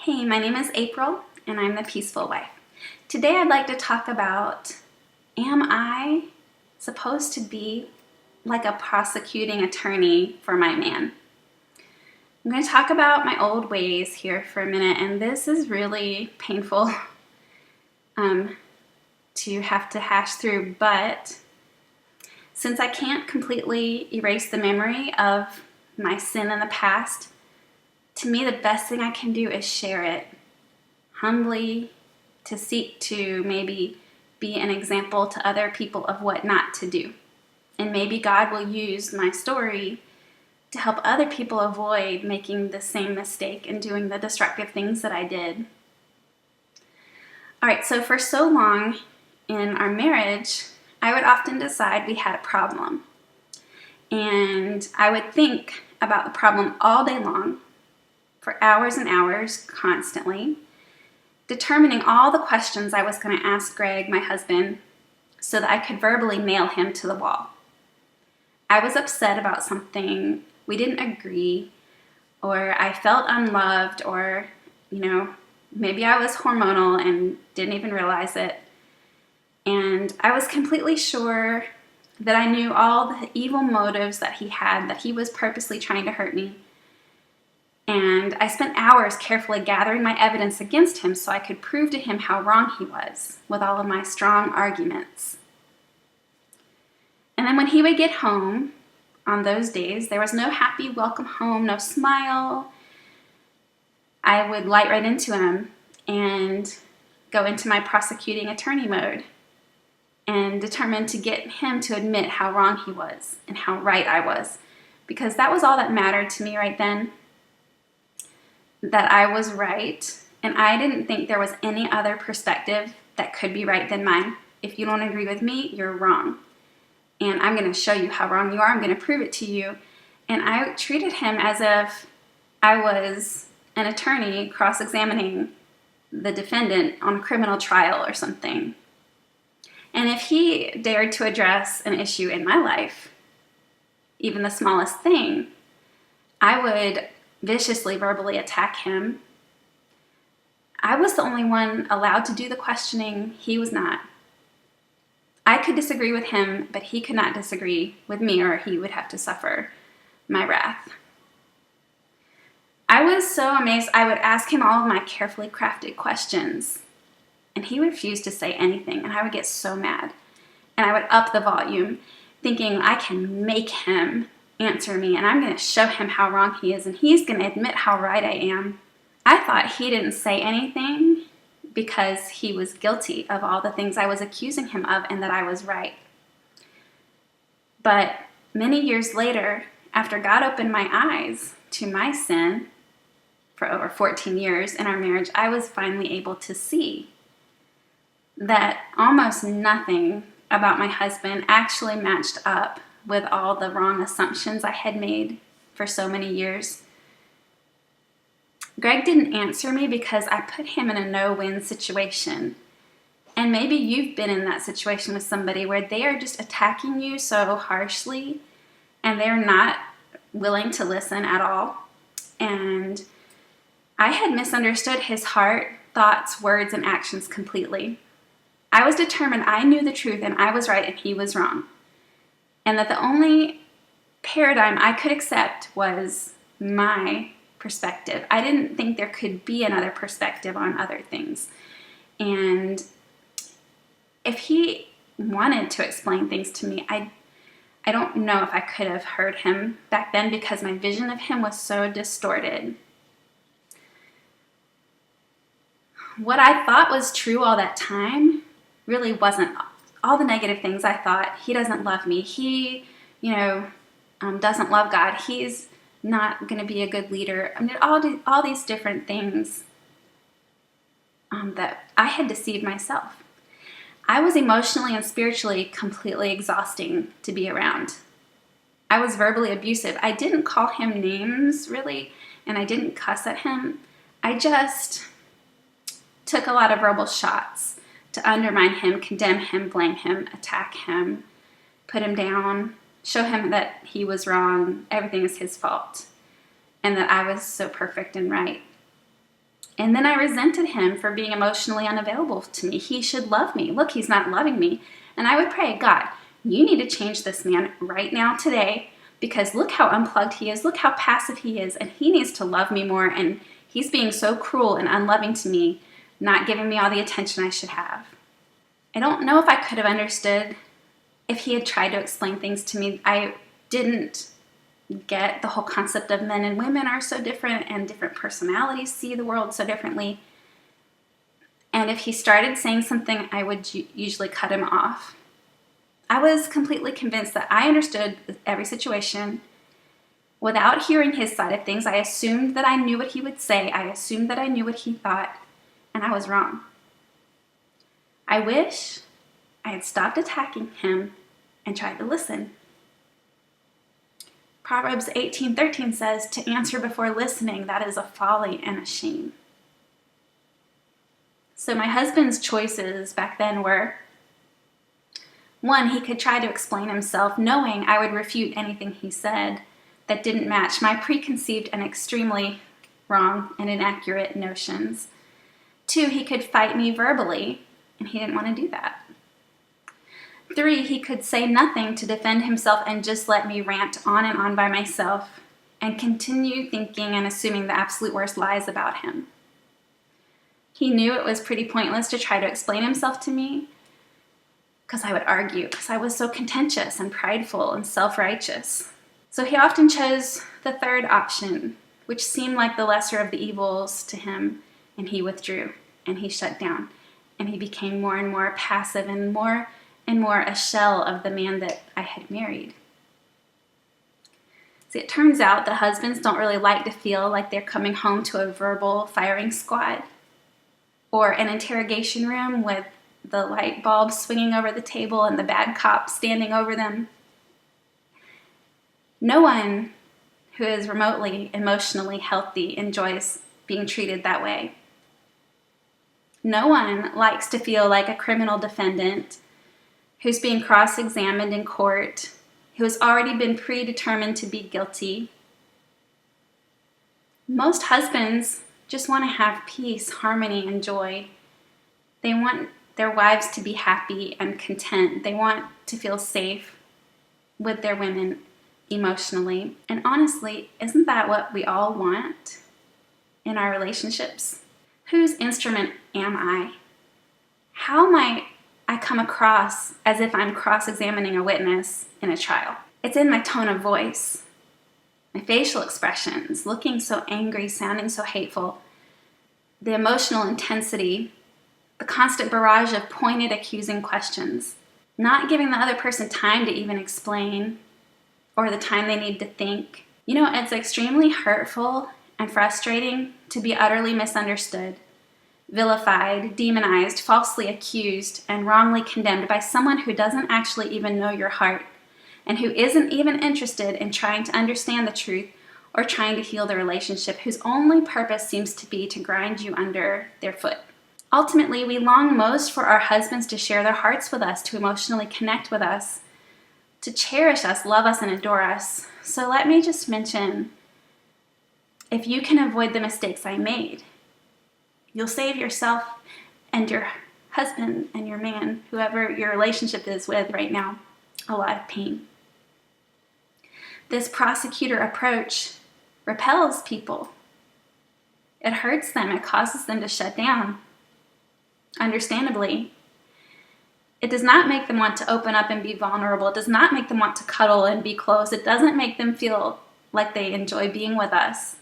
Hey, my name is April, and I'm the Peaceful Wife. Today I'd like to talk about, am I supposed to be like a prosecuting attorney for my man? I'm going to talk about my old ways here for a minute, and this is really painful to have to hash through, but since I can't completely erase the memory of my sin in the past, to me the best thing I can do is share it humbly, to seek to maybe be an example to other people of what not to do. And maybe God will use my story to help other people avoid making the same mistake and doing the destructive things that I did. All right, so for so long in our marriage, I would often decide we had a problem. And I would think about the problem all day long, for hours and hours, constantly, determining all the questions I was going to ask Greg, my husband, so that I could verbally nail him to the wall. I was upset about something, we didn't agree, or I felt unloved, or, maybe I was hormonal and didn't even realize it. And I was completely sure that I knew all the evil motives that he had, that he was purposely trying to hurt me. And I spent hours carefully gathering my evidence against him so I could prove to him how wrong he was with all of my strong arguments. And then when he would get home on those days, there was no happy welcome home, no smile. I would light right into him and go into my prosecuting attorney mode and determined to get him to admit how wrong he was and how right I was, because that was all that mattered to me right then, that I was right, and I didn't think there was any other perspective that could be right than mine. If you don't agree with me, you're wrong, and I'm going to show you how wrong you are. I'm going to prove it to you. And I treated him as if I was an attorney cross-examining the defendant on a criminal trial or something. And if he dared to address an issue in my life, even the smallest thing, I would viciously verbally attack him. I was the only one allowed to do the questioning. He was not. I could disagree with him, but he could not disagree with me, or he would have to suffer my wrath. I was so amazed. I would ask him all of my carefully crafted questions, and he refused to say anything, and I would get so mad. And I would up the volume, thinking I can make him answer me, and I'm going to show him how wrong he is, and he's going to admit how right I am. I thought he didn't say anything because he was guilty of all the things I was accusing him of, and that I was right. But many years later, after God opened my eyes to my sin for over 14 years in our marriage, I was finally able to see that almost nothing about my husband actually matched up with all the wrong assumptions I had made for so many years. Greg didn't answer me because I put him in a no-win situation. And maybe you've been in that situation with somebody where they are just attacking you so harshly and they're not willing to listen at all. And I had misunderstood his heart, thoughts, words, and actions completely. I was determined I knew the truth and I was right and he was wrong. And that the only paradigm I could accept was my perspective. I didn't think there could be another perspective on other things. And if he wanted to explain things to me, I don't know if I could have heard him back then because my vision of him was so distorted. What I thought was true all that time really wasn't. All the negative things I thought, he doesn't love me, he, doesn't love God, he's not going to be a good leader. I mean, all these different things that I had deceived myself. I was emotionally and spiritually completely exhausting to be around. I was verbally abusive. I didn't call him names, really, and I didn't cuss at him. I just took a lot of verbal shots to undermine him, condemn him, blame him, attack him, put him down, show him that he was wrong, everything is his fault, and that I was so perfect and right. And then I resented him for being emotionally unavailable to me. He should love me. Look, he's not loving me. And I would pray, God, you need to change this man right now today, because look how unplugged he is. Look how passive he is. And he needs to love me more. And he's being so cruel and unloving to me, not giving me all the attention I should have. I don't know if I could have understood if he had tried to explain things to me. I didn't get the whole concept of men and women are so different and different personalities see the world so differently. And if he started saying something, I would usually cut him off. I was completely convinced that I understood every situation. Without hearing his side of things, I assumed that I knew what he would say. I assumed that I knew what he thought, and I was wrong. I wish I had stopped attacking him and tried to listen. Proverbs 18:13 says, to answer before listening, that is a folly and a shame. So my husband's choices back then were, one, he could try to explain himself, knowing I would refute anything he said that didn't match my preconceived and extremely wrong and inaccurate notions. Two, he could fight me verbally, and he didn't want to do that. Three, he could say nothing to defend himself and just let me rant on and on by myself and continue thinking and assuming the absolute worst lies about him. He knew it was pretty pointless to try to explain himself to me because I would argue, because I was so contentious and prideful and self-righteous. So he often chose the third option, which seemed like the lesser of the evils to him, and he withdrew and he shut down and he became more and more passive and more a shell of the man that I had married. See, it turns out that husbands don't really like to feel like they're coming home to a verbal firing squad or an interrogation room with the light bulb swinging over the table and the bad cop standing over them. No one who is remotely emotionally healthy enjoys being treated that way. No one likes to feel like a criminal defendant who's being cross-examined in court, who has already been predetermined to be guilty. Most husbands just want to have peace, harmony, and joy. They want their wives to be happy and content. They want to feel safe with their women emotionally. And honestly, isn't that what we all want in our relationships? Whose instrument am I? How might I come across as if I'm cross-examining a witness in a trial? It's in my tone of voice, my facial expressions, looking so angry, sounding so hateful, the emotional intensity, the constant barrage of pointed accusing questions, not giving the other person time to even explain or the time they need to think. You know, it's extremely hurtful and frustrating to be utterly misunderstood, vilified, demonized, falsely accused, and wrongly condemned by someone who doesn't actually even know your heart and who isn't even interested in trying to understand the truth or trying to heal the relationship, whose only purpose seems to be to grind you under their foot. Ultimately, we long most for our husbands to share their hearts with us, to emotionally connect with us, to cherish us, love us, and adore us. So let me just mention, if you can avoid the mistakes I made, you'll save yourself and your husband and your man, whoever your relationship is with right now, a lot of pain. This prosecutor approach repels people. It hurts them. It causes them to shut down. Understandably. It does not make them want to open up and be vulnerable. It does not make them want to cuddle and be close. It doesn't make them feel like they enjoy being with us,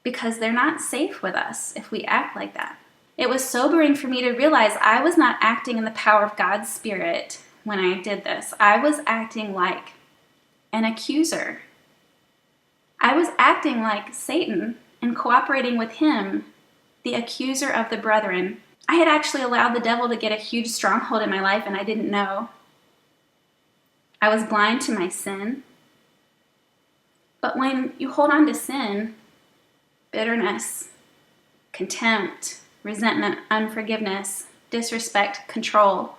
because they're not safe with us if we act like that. It was sobering for me to realize I was not acting in the power of God's Spirit when I did this. I was acting like an accuser. I was acting like Satan and cooperating with him, the accuser of the brethren. I had actually allowed the devil to get a huge stronghold in my life, and I didn't know. I was blind to my sin. But when you hold on to sin, bitterness, contempt, resentment, unforgiveness, disrespect, control,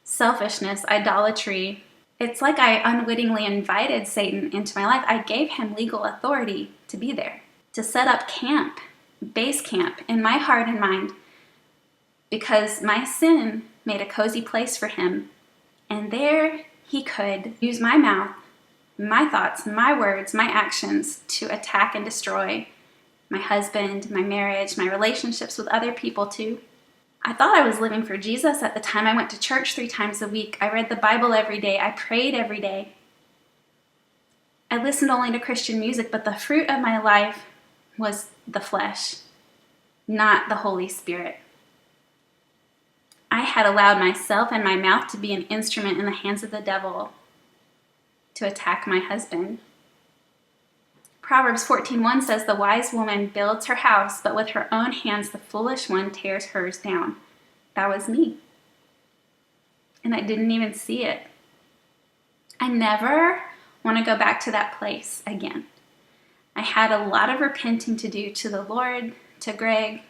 selfishness, idolatry, it's like I unwittingly invited Satan into my life. I gave him legal authority to be there, to set up camp base camp in my heart and mind because my sin made a cozy place for him. And there he could use my mouth, my thoughts, my words, my actions to attack and destroy my husband, my marriage, my relationships with other people too. I thought I was living for Jesus at the time. I went to church 3 times a week. I read the Bible every day. I prayed every day. I listened only to Christian music, but the fruit of my life was the flesh, not the Holy Spirit. I had allowed myself and my mouth to be an instrument in the hands of the devil to attack my husband. Proverbs 14:1 says, "The wise woman builds her house, but with her own hands the foolish one tears hers down." That was me. And I didn't even see it. I never want to go back to that place again. I had a lot of repenting to do to the Lord, to Greg,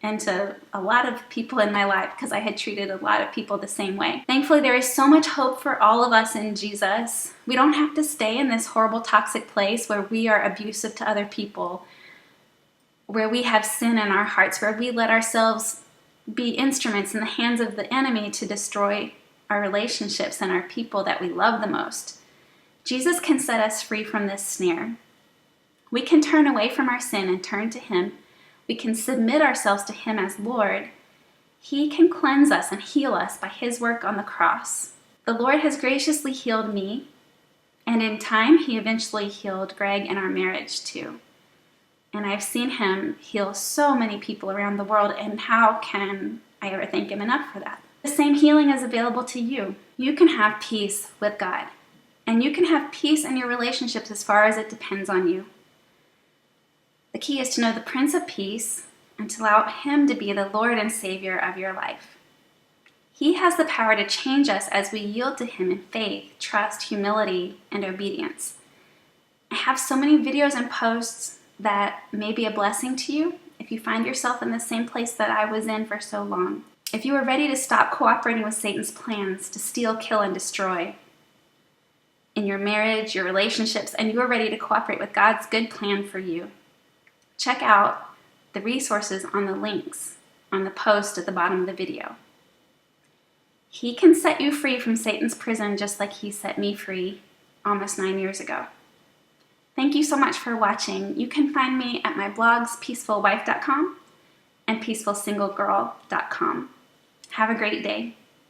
and to a lot of people in my life because I had treated a lot of people the same way. Thankfully, there is so much hope for all of us in Jesus. We don't have to stay in this horrible, toxic place where we are abusive to other people, where we have sin in our hearts, where we let ourselves be instruments in the hands of the enemy to destroy our relationships and our people that we love the most. Jesus can set us free from this snare. We can turn away from our sin and turn to him. We can submit ourselves to him as Lord. He can cleanse us and heal us by his work on the cross. The Lord has graciously healed me, and in time, he eventually healed Greg and our marriage too. And I've seen him heal so many people around the world, and how can I ever thank him enough for that? The same healing is available to you. You can have peace with God, and you can have peace in your relationships as far as it depends on you. The key is to know the Prince of Peace and to allow him to be the Lord and Savior of your life. He has the power to change us as we yield to him in faith, trust, humility, and obedience. I have so many videos and posts that may be a blessing to you if you find yourself in the same place that I was in for so long. If you are ready to stop cooperating with Satan's plans to steal, kill, and destroy in your marriage, your relationships, and you are ready to cooperate with God's good plan for you, check out the resources on the links on the post at the bottom of the video. He can set you free from Satan's prison just like he set me free almost 9 years ago. Thank you so much for watching. You can find me at my blogs, peacefulwife.com and peacefulsinglegirl.com. Have a great day.